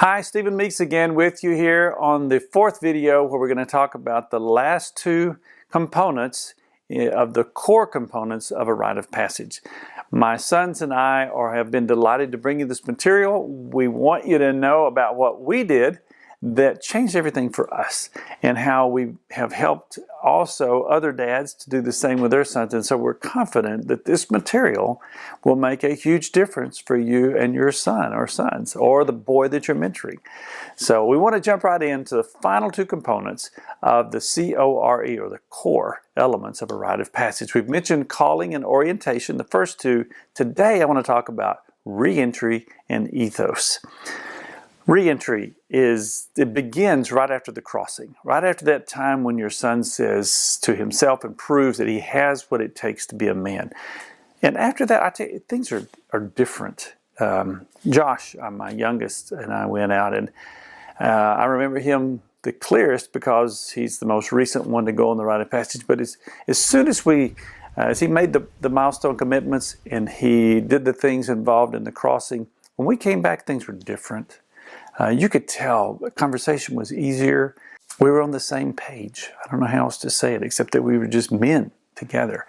Hi, Stephen Meeks again with you here on the fourth video where we're going to talk about the last two components of the core components of a rite of passage. My sons and I have been delighted to bring you this material. We want you to know about what we did that changed everything for us and how we have helped also other dads to do the same with their sons. And so we're confident that this material will make a huge difference for you and your son or sons or the boy that you're mentoring. So we want to jump right into the final two components of the CORE, or the core elements of a rite of passage. We've mentioned calling and orientation, the first two. Today I want to talk about re-entry and ethos. Re-entry it begins right after the crossing, right after that time when your son says to himself and proves that he has what it takes to be a man. And after that, I tell you, things are different. Josh, my youngest, and I went out, and I remember him the clearest because he's the most recent one to go on the rite of passage. But as soon as as he made the milestone commitments and he did the things involved in the crossing, when we came back, things were different. You could tell the conversation was easier. We were on the same page. I don't know how else to say it except that we were just men together.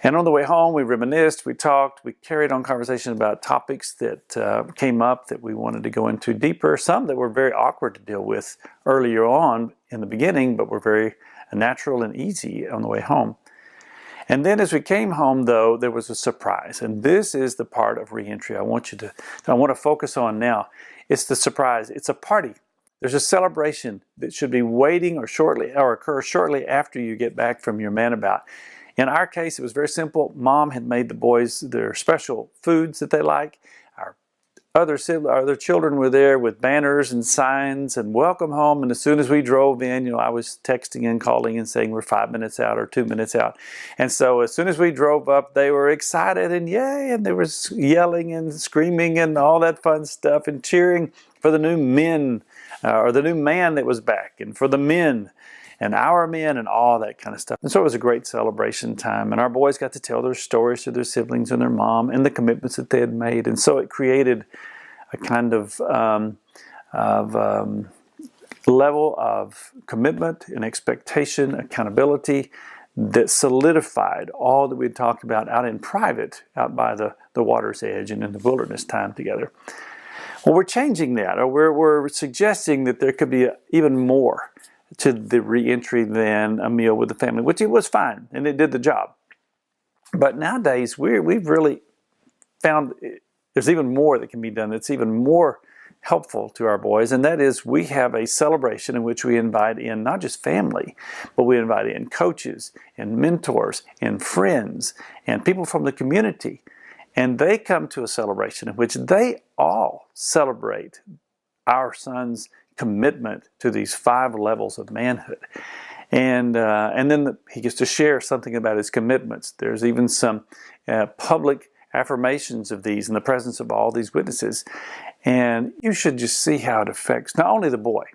And on the way home, we reminisced, we talked, we carried on conversation about topics that came up that we wanted to go into deeper. Some that were very awkward to deal with earlier on in the beginning, but were very natural and easy on the way home. And then as we came home, though, there was a surprise. And this is the part of re-entry I want to focus on now. It's the surprise. It's a party. There's a celebration that should be waiting or occur shortly after you get back from your Manabout. In our case, it was very simple. Mom had made the boys their special foods that they like. Our other children were there with banners and signs and welcome home. And as soon as we drove in, I was texting and calling and saying we're 5 minutes out or 2 minutes out. And so as soon as we drove up, they were excited and yay, and they were yelling and screaming and all that fun stuff and cheering for the new men or the new man that was back and for the men and our men and all that kind of stuff. And so it was a great celebration time. And our boys got to tell their stories to their siblings and their mom and the commitments that they had made. And so it created a kind of level of commitment and expectation, accountability that solidified all that we'd talked about out in private, out by the water's edge and in the wilderness time together. Well, we're changing that, or we're suggesting that there could be even more to the re-entry than a meal with the family, which it was fine, and it did the job. But nowadays, we've really found there's even more that can be done that's even more helpful to our boys, and that is we have a celebration in which we invite in not just family, but we invite in coaches and mentors and friends and people from the community. And they come to a celebration in which they all celebrate our son's commitment to these 5 levels of manhood. And then he gets to share something about his commitments. There's even some public affirmations of these in the presence of all these witnesses. And you should just see how it affects not only the boy.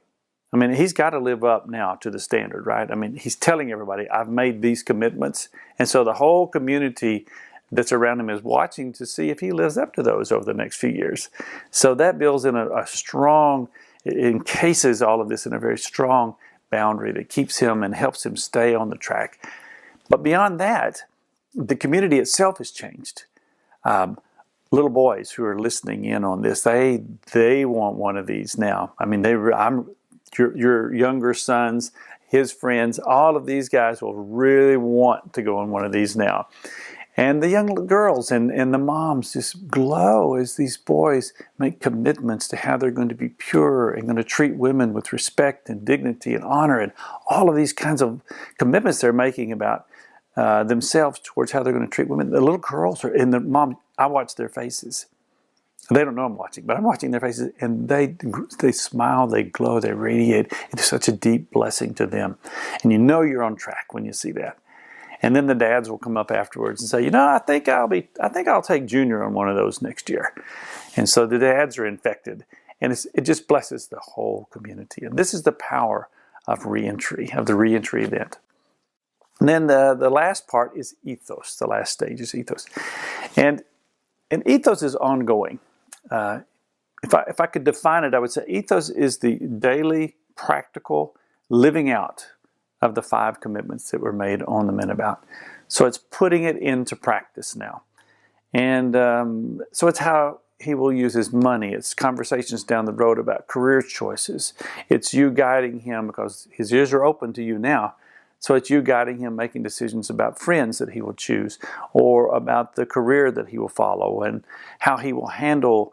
I mean, he's got to live up now to the standard, right? I mean, he's telling everybody, I've made these commitments. And so the whole community that's around him is watching to see if he lives up to those over the next few years. So that builds in a strong, encases all of this in a very strong boundary that keeps him and helps him stay on the track. But beyond that, the community itself has changed. Little boys who are listening in on this, they want one of these now. I mean, your younger sons, his friends, all of these guys will really want to go on one of these now. And the young girls and the moms just glow as these boys make commitments to how they're going to be pure and going to treat women with respect and dignity and honor and all of these kinds of commitments they're making about themselves towards how they're going to treat women. The little girls are in the mom. I watch their faces. They don't know I'm watching, but I'm watching their faces, and they smile, they glow, they radiate. It's such a deep blessing to them, and you know you're on track when you see that. And then the dads will come up afterwards and say, I think I'll take Junior on one of those next year. And so the dads are infected, and it just blesses the whole community. And this is the power of re-entry, of the re-entry event. And then the last part is ethos. The last stage is ethos. And ethos is ongoing. if I could define it, I would say ethos is the daily, practical living out of the 5 commitments that were made on the Manabout. So it's putting it into practice now. And so it's how he will use his money. It's conversations down the road about career choices. It's you guiding him, because his ears are open to you now. So it's you guiding him, making decisions about friends that he will choose, or about the career that he will follow, and how he will handle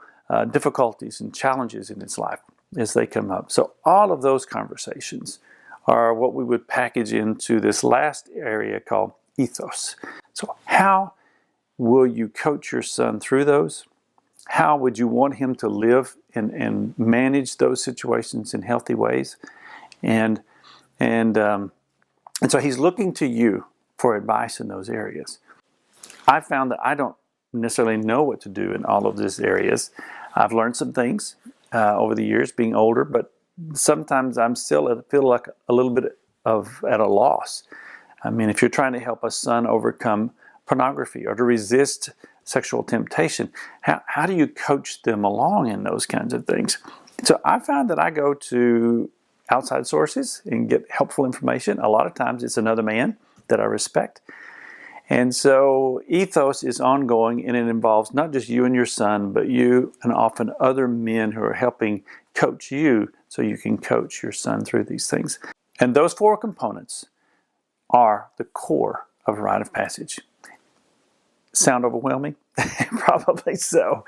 difficulties and challenges in his life as they come up. So all of those conversations are what we would package into this last area called ethos. So how will you coach your son through those? How would you want him to live and manage those situations in healthy ways? And so he's looking to you for advice in those areas. I found that I don't necessarily know what to do in all of these areas. I've learned some things over the years, being older, but sometimes I'm still feel like a little bit at a loss. I mean, if you're trying to help a son overcome pornography or to resist sexual temptation, how do you coach them along in those kinds of things? So I found that I go to outside sources and get helpful information. A lot of times it's another man that I respect. And so ethos is ongoing, and it involves not just you and your son, but you and often other men who are helping coach you so you can coach your son through these things. And those 4 components are the core of a rite of passage. Sound overwhelming? Probably so.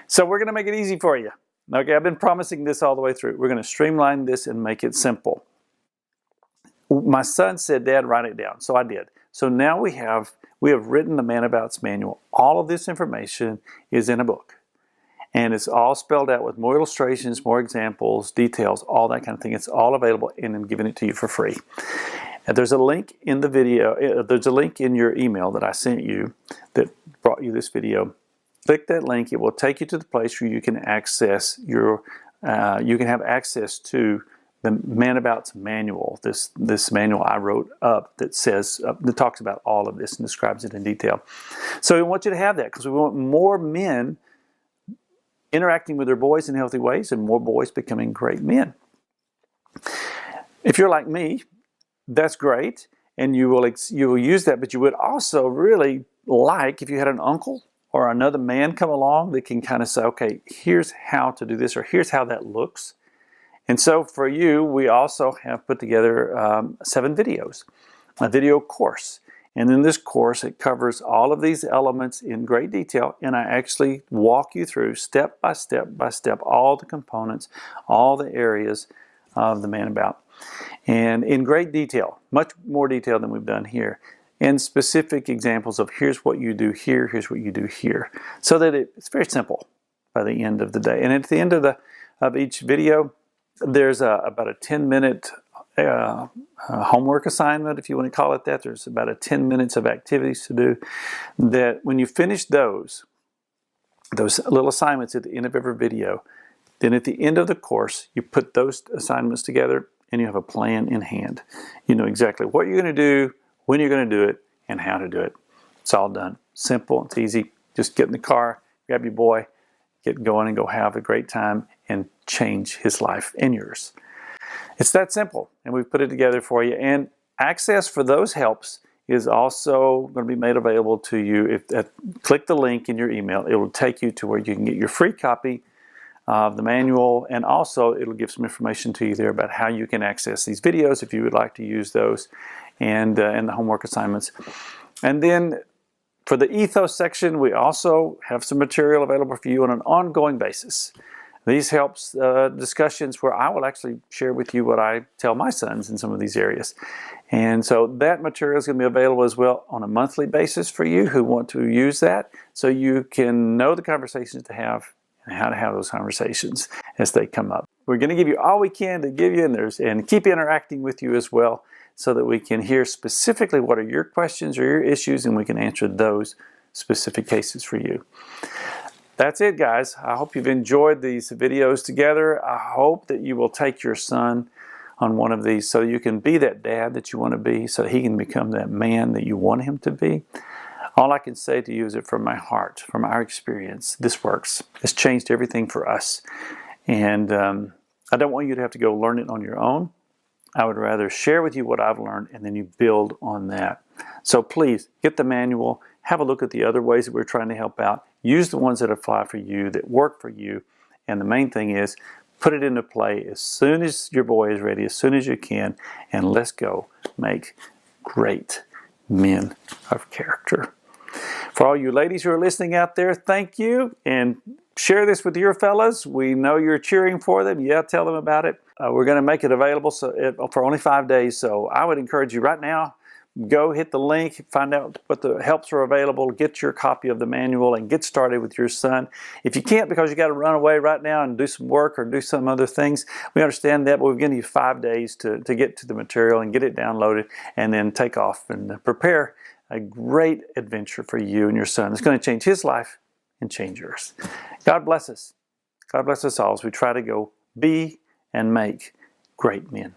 So we're going to make it easy for you. Okay, I've been promising this all the way through. We're going to streamline this and make it simple. My son said, "Dad, write it down." So I did. So now we have written the Manabouts Manual. All of this information is in a book. And it's all spelled out with more illustrations, more examples, details, all that kind of thing. It's all available, and I'm giving it to you for free. And there's a link in the video. There's a link in your email that I sent you that brought you this video. Click that link. It will take you to the place where you can access you can have access to the Manabouts Manual. This manual I wrote up that talks about all of this and describes it in detail. So we want you to have that, because we want more men interacting with their boys in healthy ways and more boys becoming great men. If you're like me, that's great, and you will use that, but you would also really like if you had an uncle or another man come along that can kind of say, okay, here's how to do this, or here's how that looks. And so for you, we also have put together 7 videos, a video course. And in this course, it covers all of these elements in great detail, and I actually walk you through step by step by step all the components, all the areas of the Manabout. And in great detail, much more detail than we've done here, and specific examples of here's what you do here, here's what you do here, so that it's very simple by the end of the day. And at the end of each video, there's about a 10-minute homework assignment, if you want to call it that. There's about 10 minutes of activities to do, that when you finish those little assignments at the end of every video, then at the end of the course, you put those assignments together and you have a plan in hand. You know exactly what you're going to do, when you're going to do it, and how to do it. It's all done. Simple, it's easy. Just get in the car, grab your boy, get going and go have a great time and change his life and yours. It's that simple, and we've put it together for you. And access for those helps is also going to be made available to you. Click the link in your email. It will take you to where you can get your free copy of the manual, and also it'll give some information to you there about how you can access these videos if you would like to use those, and the homework assignments. And then for the ethos section, we also have some material available for you on an ongoing basis. These helps discussions where I will actually share with you what I tell my sons in some of these areas. And so that material is going to be available as well on a monthly basis for you who want to use that, so you can know the conversations to have and how to have those conversations as they come up. We're going to give you all we can to give you, and keep interacting with you as well, so that we can hear specifically what are your questions or your issues, and we can answer those specific cases for you. That's it, guys. I hope you've enjoyed these videos together. I hope that you will take your son on one of these so you can be that dad that you want to be, so he can become that man that you want him to be. All I can say to you is that from my heart, from our experience, this works. It's changed everything for us. And I don't want you to have to go learn it on your own. I would rather share with you what I've learned, and then you build on that. So please, get the manual, have a look at the other ways that we're trying to help out. Use the ones that apply for you, that work for you. And the main thing is, put it into play as soon as your boy is ready, as soon as you can, and let's go make great men of character. For all you ladies who are listening out there, thank you, and share this with your fellas. We know you're cheering for them. Yeah, tell them about it. We're going to make it available for only 5 days, so I would encourage you right now, go hit the link, find out what the helps are available, get your copy of the manual, and get started with your son. If you can't because you got to run away right now and do some work or do some other things, we understand that, but we're giving you 5 days to get to the material and get it downloaded and then take off and prepare a great adventure for you and your son. It's going to change his life and change yours. God bless us. God bless us all as we try to go be and make great men.